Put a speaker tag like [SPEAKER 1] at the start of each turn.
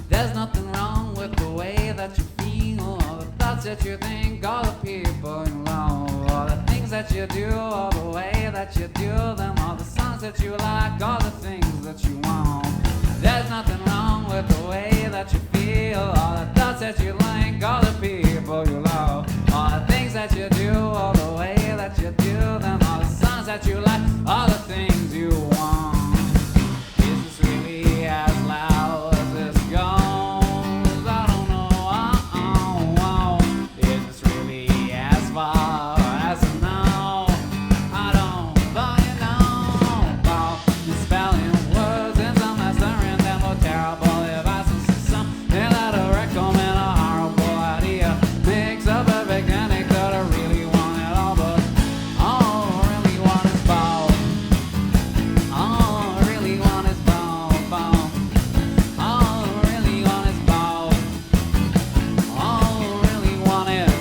[SPEAKER 1] There's nothing wrong with the way that you feel, all the thoughts that you think, all the people you love, all the things that you do, all the way that you do them, all the songs that you like, all the things that you want. There's nothing wrong with the way that you feel, all the thoughts that you like, all the people you love, all the things that you do, all the way that you do them, all the songs that you like, all the things you want. Is this really as loud as this goes? I don't know. Is this really as far as I know? I don't you know about the spelling words and some that stirring them more terrible. If I see something that I recommend, a horrible idea makes a perfect anecdote. I really want it all, but all I really want is both. All I really want is both. All I really want is both. All I really want is